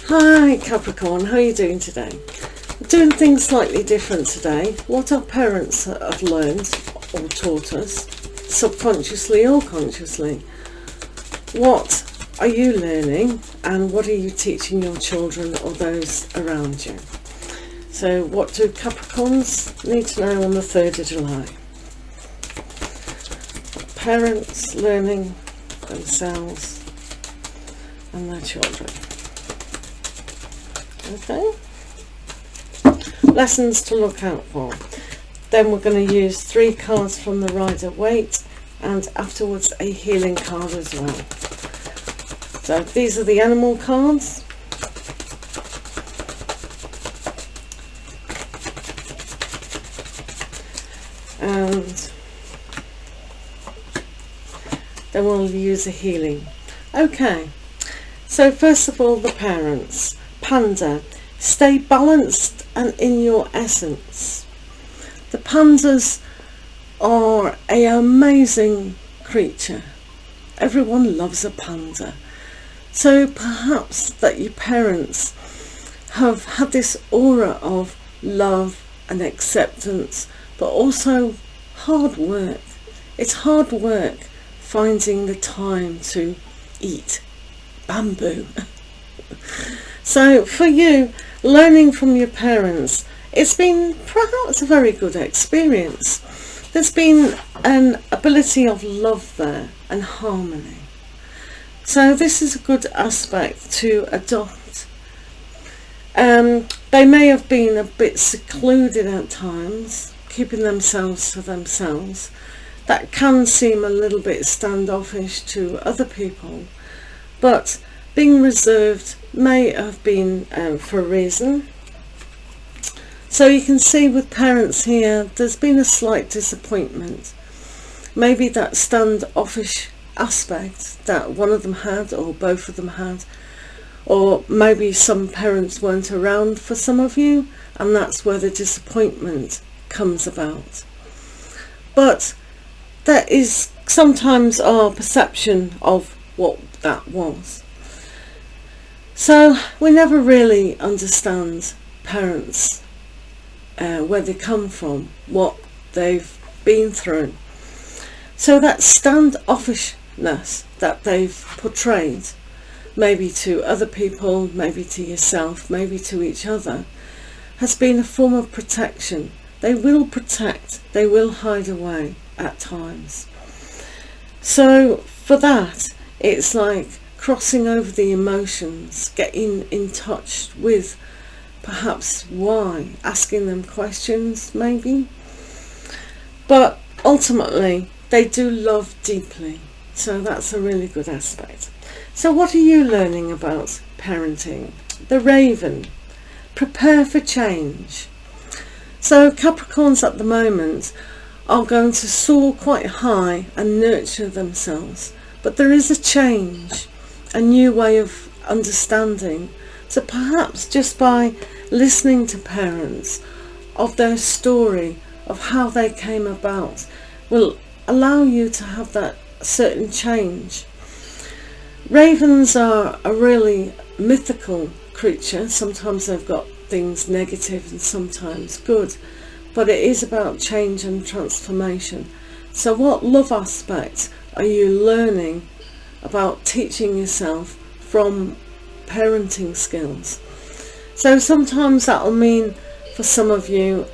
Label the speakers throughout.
Speaker 1: Hi Capricorn, how are you doing today? Doing things slightly different today. What our parents have learned or taught us, subconsciously or consciously. What are you learning and what are you teaching your children or those around you? So what do Capricorns need to know on the 3rd of July? Parents learning themselves and their children. Okay, lessons to look out for. Then we're going to use 3 cards from the Rider-Waite and afterwards a healing card as well. So these are the animal cards. And then we'll use a healing. Okay, so first of all, the parents. Panda, stay balanced and in your essence. The pandas are an amazing creature. Everyone loves a panda. So perhaps that your parents have had this aura of love and acceptance, but also hard work. It's hard work finding the time to eat bamboo. So for you, learning from your parents, it's been perhaps a very good experience. There's been an ability of love there and harmony. So this is a good aspect to adopt. They may have been a bit secluded at times, keeping themselves to themselves. That can seem a little bit standoffish to other people, but being reserved may have been for a reason. So you can see with parents here, there's been a slight disappointment. Maybe that standoffish aspect that one of them had or both of them had, or maybe some parents weren't around for some of you, and that's where the disappointment comes about. But that is sometimes our perception of what that was. So we never really understand parents, where they come from, what they've been through. So that standoffishness that they've portrayed, maybe to other people, maybe to yourself, maybe to each other, has been a form of protection. They will protect, they will hide away at times. So for that, it's like crossing over the emotions, getting in touch with perhaps why, asking them questions maybe. But ultimately, they do love deeply. So that's a really good aspect. So what are you learning about parenting? The Raven, prepare for change. So Capricorns at the moment are going to soar quite high and nurture themselves. But there is a change, a new way of understanding. So perhaps just by listening to parents of their story, of how they came about, will allow you to have that certain change. Ravens are a really mythical creature. Sometimes they've got things negative and sometimes good, but it is about change and transformation. So what love aspects are you learning about teaching yourself from parenting skills? So sometimes that'll mean for some of you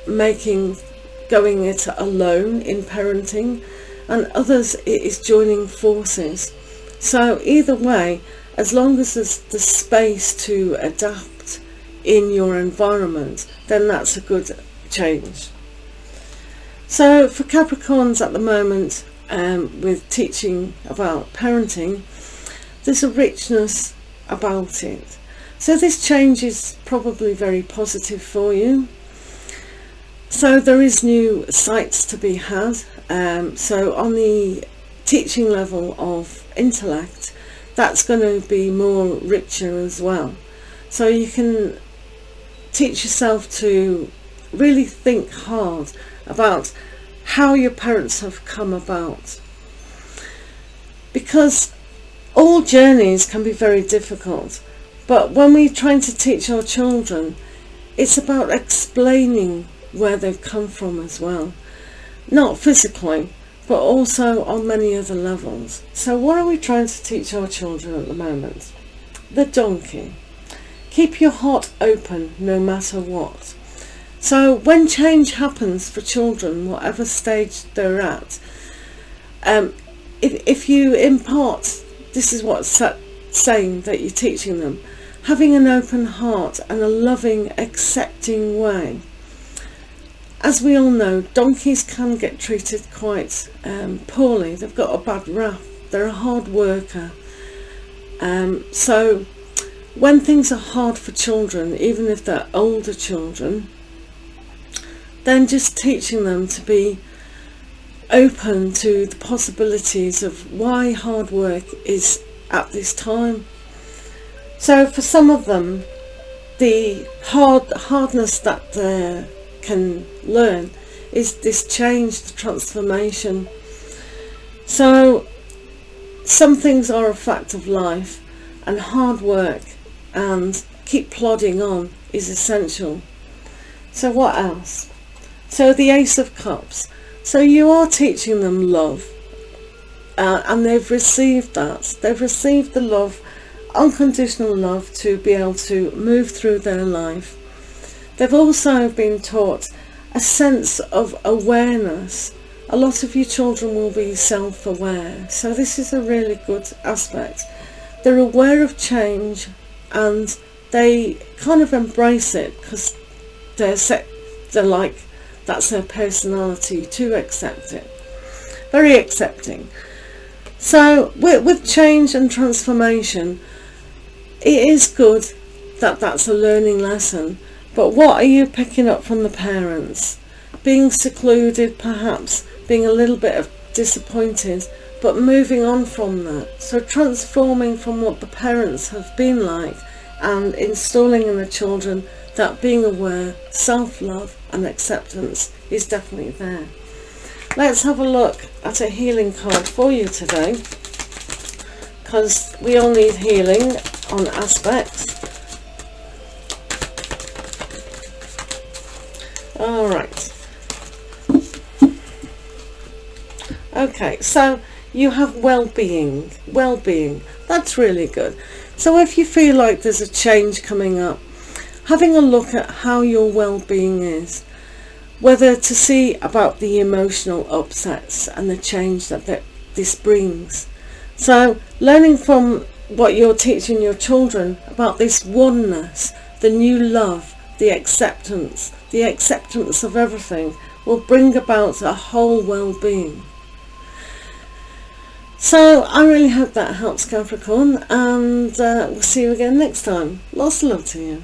Speaker 1: going it alone in parenting, and others it is joining forces. So either way, as long as there's the space to adapt in your environment, then that's a good change. So for Capricorns at the moment, with teaching about parenting, there's a richness about it. So this change is probably very positive for you. So there is new sights to be had. So on the teaching level of intellect, that's going to be more richer as well. So you can teach yourself to really think hard about how your parents have come about, because all journeys can be very difficult, But when we're trying to teach our children, it's about explaining where they've come from as well. Not physically, but also on many other levels. So what are we trying to teach our children at the moment? The donkey. Keep your heart open no matter what. So when change happens for children, whatever stage they're at, if you impart, this is what's saying that you're teaching them, having an open heart and a loving, accepting way. As we all know, donkeys can get treated quite poorly. They've got a bad rap. They're a hard worker. So when things are hard for children, even if they're older children, then just teaching them to be open to the possibilities of why hard work is at this time. So for some of them, the hardness that they can learn is this change, the transformation. So some things are a fact of life, and hard work and keep plodding on is essential. So what else? So the Ace of Cups. So you are teaching them love, and they've received that. They've received the love, unconditional love, to be able to move through their life. They've also been taught a sense of awareness. A lot of your children will be self-aware, so this is a really good aspect. They're aware of change and they kind of embrace it because they're like, that's their personality, to accept it. Very accepting. So with change and transformation, it is good that that's a learning lesson. But what are you picking up from the parents? Being secluded, perhaps, being a little bit disappointed, but moving on from that. So transforming from what the parents have been like and installing in the children that being aware, self-love and acceptance is definitely there. Let's have a look at a healing card for you today, because we all need healing on aspects. All right. Okay, so you have well-being. Well-being. That's really good. So if you feel like there's a change coming up, having a look at how your well-being is, whether to see about the emotional upsets and the change that this brings. So learning from what you're teaching your children about this oneness, the new love, the acceptance of everything will bring about a whole well-being. So I really hope that helps, Capricorn, and we'll see you again next time. Lots of love to you.